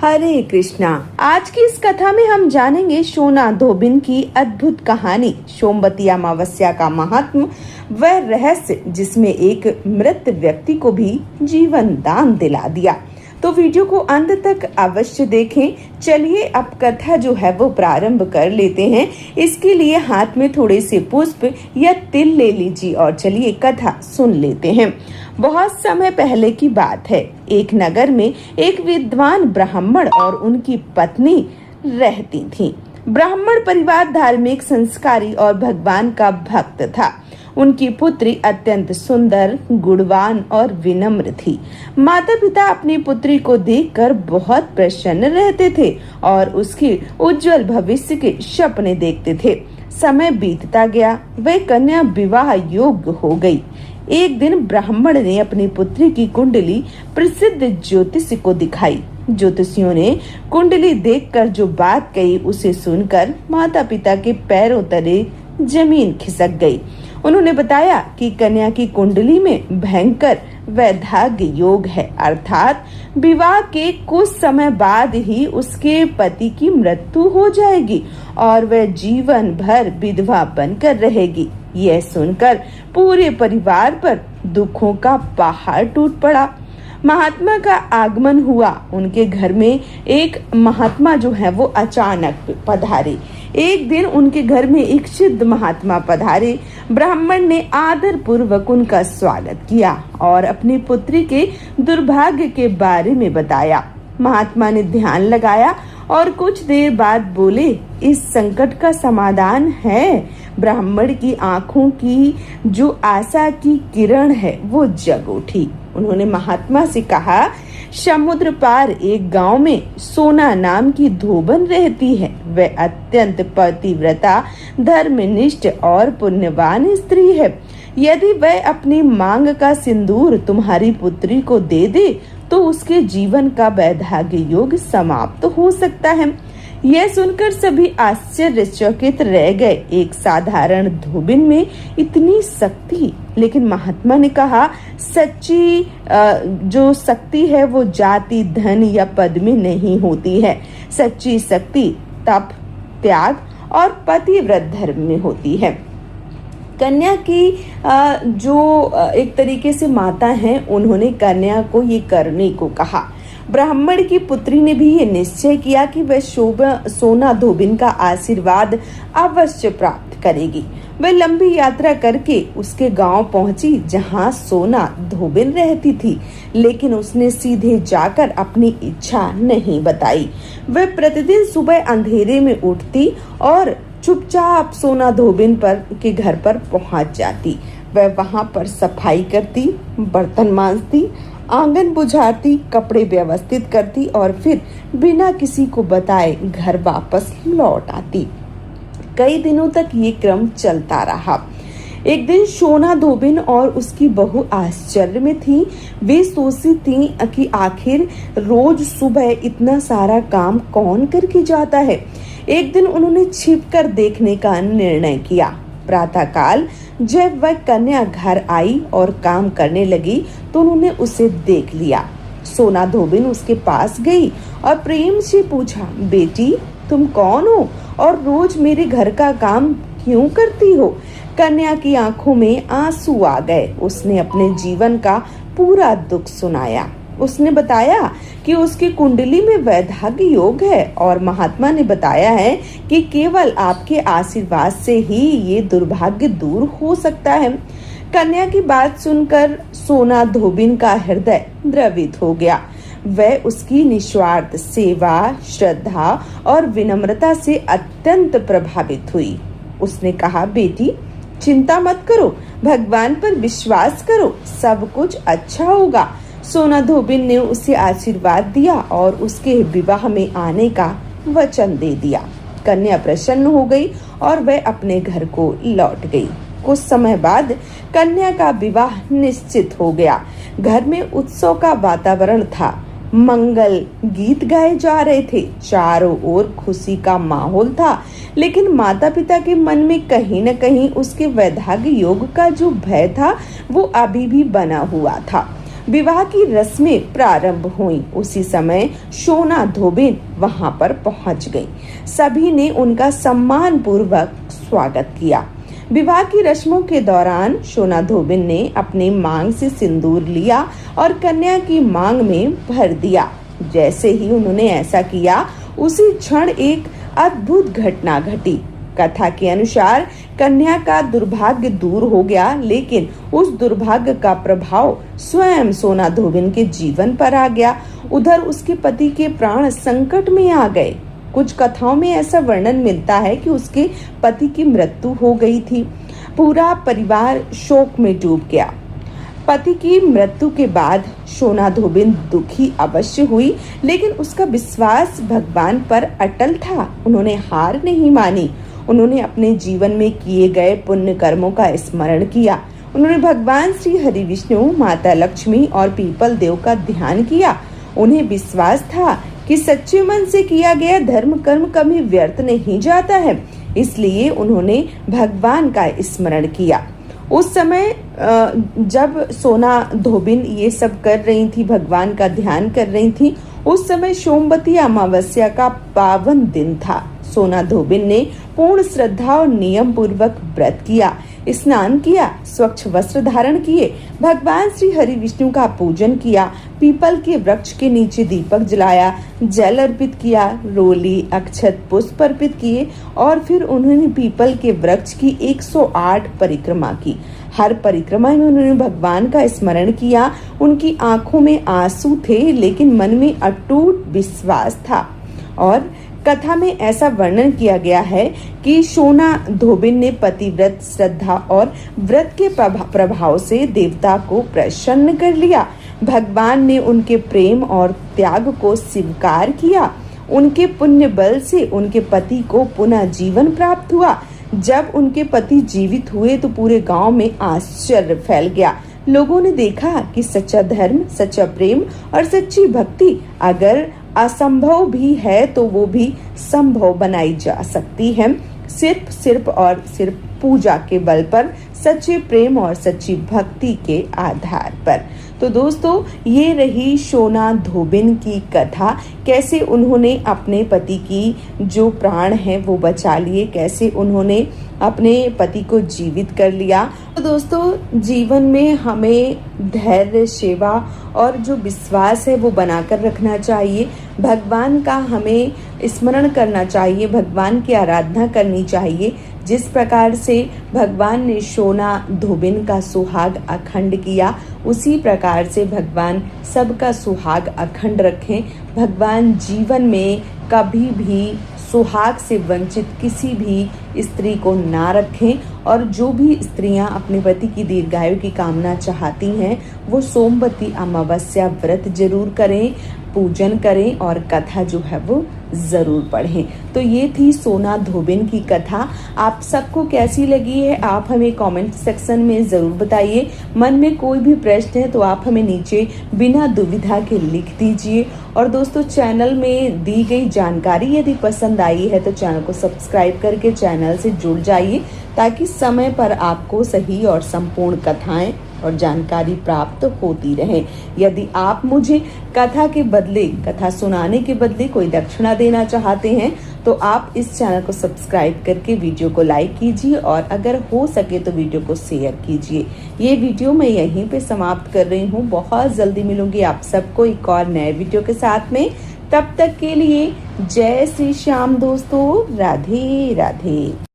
हरे कृष्णा। आज की इस कथा में हम जानेंगे सोना धोबिन की अद्भुत कहानी, सोमवती अमावस्या का महात्म, वह रहस्य जिसमें एक मृत व्यक्ति को भी जीवन दान दिला दिया। तो वीडियो को अंत तक अवश्य देखें। चलिए अब कथा जो है वो प्रारंभ कर लेते हैं। इसके लिए हाथ में थोड़े से पुष्प या तिल ले लीजिए और चलिए कथा सुन लेते हैं। बहुत समय पहले की बात है। एक नगर में एक विद्वान ब्राह्मण और उनकी पत्नी रहती थी। ब्राह्मण परिवार धार्मिक, संस्कारी और भगवान का भक्त था। उनकी पुत्री अत्यंत सुंदर, गुणवान और विनम्र थी। माता पिता अपनी पुत्री को देखकर बहुत प्रसन्न रहते थे और उसके उज्जवल भविष्य के सपने देखते थे। समय बीतता गया, वह कन्या विवाह योग्य हो गई। एक दिन ब्राह्मण ने अपनी पुत्री की कुंडली प्रसिद्ध ज्योतिष को दिखाई। ज्योतिषियों ने कुंडली देखकर जो बात कही, उसे सुनकर माता पिता के पैरों तले जमीन खिसक गई। उन्होंने बताया कि कन्या की कुंडली में भयंकर वैधाग्य योग है, अर्थात विवाह के कुछ समय बाद ही उसके पति की मृत्यु हो जाएगी और वह जीवन भर विधवा बनकर रहेगी। यह सुनकर पूरे परिवार पर दुखों का पहाड़ टूट पड़ा। महात्मा का आगमन हुआ। उनके घर में एक महात्मा जो है वो अचानक पधारे। एक दिन उनके घर में एक सिद्ध महात्मा पधारे। ब्राह्मण ने आदर पूर्वक उनका स्वागत किया और अपनी पुत्री के दुर्भाग्य के बारे में बताया। महात्मा ने ध्यान लगाया और कुछ देर बाद बोले, इस संकट का समाधान है। ब्राह्मण की आंखों की जो आशा की किरण है वो जग उठी। उन्होंने महात्मा से कहा, समुद्र पार एक गांव में सोना नाम की धोबन रहती है। वह अत्यंत पतिव्रता, धर्मनिष्ठ और पुण्यवान स्त्री है। यदि वह अपनी मांग का सिंदूर तुम्हारी पुत्री को दे दे तो उसके जीवन का वैधाग्य योग समाप्त हो सकता है। यह सुनकर सभी आश्चर्यचकित रह गए। एक साधारण धोबिन में इतनी शक्ति। लेकिन महात्मा ने कहा, सच्ची जो शक्ति है वो जाति, धन या पद में नहीं होती है। सच्ची शक्ति तप, त्याग और पतिव्रत धर्म में होती है। कन्या की जो एक तरीके से माता हैं, उन्होंने कन्या को ये करने को कहा। ब्राह्मण की पुत्री ने भी ये निश्चय किया कि वह सोना धोबिन का आशीर्वाद अवश्य प्राप्त करेगी। वह लंबी यात्रा करके उसके गांव पहुंची जहां सोना धोबिन रहती थी, लेकिन उसने सीधे जाकर अपनी इच्छा नहीं बताई। वह प्रतिदिन सुबह अंधेरे में उठती और चुपचाप सोना धोबिन के घर पर पहुंच जाती। वह वहां पर सफाई करती, बर्तन मांजती, आंगन बुझाती, कपड़े व्यवस्थित करती और फिर बिना किसी को बताए घर वापस लौट आती। कई दिनों तक ये क्रम चलता रहा। एक दिन सोना धोबिन और उसकी बहू आश्चर्य में थी। वे सोचती थी कि आखिर रोज सुबह इतना सारा काम कौन करके जाता है। एक दिन उन्होंने छिपकर देखने का निर्णय किया। प्रातःकाल जब वह कन्या घर आई और काम करने लगी तो उन्होंने उसे देख लिया। सोना धोबिन उसके पास गई और प्रेम से पूछा, बेटी तुम कौन हो और रोज मेरे घर का काम क्यों करती हो? कन्या की आंखों में आंसू आ गए। उसने अपने जीवन का पूरा दुख सुनाया। उसने बताया कि उसकी कुंडली में वैधाग्य योग है और महात्मा ने बताया है कि केवल आपके आशीर्वाद से ही ये दुर्भाग्य दूर हो सकता है। कन्या की बात सुनकर सोना धोबिन का हृदय द्रवित हो गया। वह उसकी निस्वार्थ सेवा, श्रद्धा और विनम्रता से अत्यंत प्रभावित हुई। उसने कहा, बेटी चिंता मत करो, भगवान पर विश्वास करो, सब कुछ अच्छा होगा। सोना धोबिन ने उसे आशीर्वाद दिया और उसके विवाह में आने का वचन दे दिया। कन्या प्रसन्न हो गई और वह अपने घर को लौट गई। कुछ समय बाद कन्या का विवाह निश्चित हो गया। घर में उत्सव का वातावरण था। मंगल गीत गाए जा रहे थे। चारों ओर खुशी का माहौल था। लेकिन माता पिता के मन में कहीं न कहीं उसके वैधाग्य योग का जो भय था वो अभी भी बना हुआ था। विवाह की रस्में प्रारंभ हुई। उसी समय सोना धोबिन वहां पर पहुंच गई। सभी ने उनका सम्मान पूर्वक स्वागत किया। विवाह की रस्मों के दौरान सोना धोबिन ने अपनी मांग से सिंदूर लिया और कन्या की मांग में भर दिया। जैसे ही उन्होंने ऐसा किया, उसी क्षण एक अद्भुत घटना घटी। कथा के अनुसार कन्या का दुर्भाग्य दूर हो गया, लेकिन उस दुर्भाग्य का प्रभाव स्वयं सोना धोबिन के जीवन पर आ गया। उधर उसके पति के प्राण संकट में आ गए। कुछ कथाओं में ऐसा वर्णन मिलता है कि उसके पति की मृत्यु हो गई थी। पूरा परिवार शोक में डूब गया। पति की मृत्यु के बाद सोना धोबिन दुखी अवश्य हुई, लेकिन उसका विश्वास भगवान पर अटल था। उन्होंने हार नहीं मानी। उन्होंने अपने जीवन में किए गए पुण्य कर्मों का स्मरण किया। उन्होंने भगवान श्री हरि विष्णु, माता लक्ष्मी और पीपल देव का ध्यान किया। उन्हें विश्वास था कि सच्चे मन से किया गया धर्म कर्म कभी व्यर्थ नहीं जाता है। इसलिए उन्होंने भगवान का स्मरण किया। उस समय जब सोना धोबिन ये सब कर रही थी, भगवान का ध्यान कर रही थी, उस समय सोमवती अमावस्या का पावन दिन था। सोना धोबिन ने पूर्ण श्रद्धा और नियम पूर्वक व्रत किया, स्नान किया, स्वच्छ वस्त्र धारण किए, भगवान श्री हरि विष्णु का पूजन किया, पीपल के वृक्ष के नीचे दीपक जलाया, जल अर्पित किया, रोली, अक्षत, पुष्प अर्पित किए और फिर उन्होंने पीपल के वृक्ष की 108 परिक्रमा की। हर परिक्रमा में उन्होंने भगवान का स्मरण किया। उनकी आंखों में आंसू थे, लेकिन मन में अटूट विश्वास था। और कथा में ऐसा वर्णन किया गया है कि सोना धोबिन ने पतिव्रत श्रद्धा और व्रत के प्रभाव से देवता को प्रसन्न कर लिया। भगवान ने उनके प्रेम और त्याग को स्वीकार किया। उनके पुण्य बल से उनके पति को पुनः जीवन प्राप्त हुआ। जब उनके पति जीवित हुए तो पूरे गांव में आश्चर्य फैल गया। लोगों ने देखा कि सच्चा धर्म, सच्चा प्रेम और सच्ची भक्ति अगर असंभव भी है तो वो भी संभव बनाई जा सकती है, सिर्फ और सिर्फ पूजा के बल पर, सच्चे प्रेम और सच्ची भक्ति के आधार पर। तो दोस्तों, ये रही सोना धोबिन की कथा। कैसे उन्होंने अपने पति की जो प्राण है वो बचा लिए, कैसे उन्होंने अपने पति को जीवित कर लिया। तो दोस्तों, जीवन में हमें धैर्य, सेवा और जो विश्वास है वो बनाकर रखना चाहिए। भगवान का हमें स्मरण करना चाहिए, भगवान की आराधना करनी चाहिए। जिस प्रकार से भगवान ने सोना धोबिन का सुहाग अखंड किया, उसी प्रकार से भगवान सबका सुहाग अखंड रखें। भगवान जीवन में कभी भी सुहाग से वंचित किसी भी स्त्री को ना रखें। और जो भी स्त्रियां अपने पति की दीर्घायु की कामना चाहती हैं, वो सोमवती अमावस्या व्रत जरूर करें, पूजन करें और कथा जो है वो जरूर पढ़ें। तो ये थी सोना धोबिन की कथा। आप सबको कैसी लगी है आप हमें कमेंट सेक्शन में जरूर बताइए। मन में कोई भी प्रश्न है तो आप हमें नीचे बिना दुविधा के लिख दीजिए। और दोस्तों, चैनल में दी गई जानकारी यदि पसंद आई है तो चैनल को सब्सक्राइब करके चैनल से जुड़ जाइए, ताकि समय पर आपको सही और संपूर्ण कथाएं और जानकारी प्राप्त होती रहे। यदि आप मुझे कथा सुनाने के बदले कोई दक्षिणा देना चाहते हैं तो आप इस चैनल को सब्सक्राइब करके वीडियो को लाइक कीजिए और अगर हो सके तो वीडियो को शेयर कीजिए। ये वीडियो मैं यहीं पे समाप्त कर रही हूँ। बहुत जल्दी मिलूंगी आप सबको एक और नए वीडियो के साथ में। तब तक के लिए जय श्री श्याम दोस्तों, राधे राधे।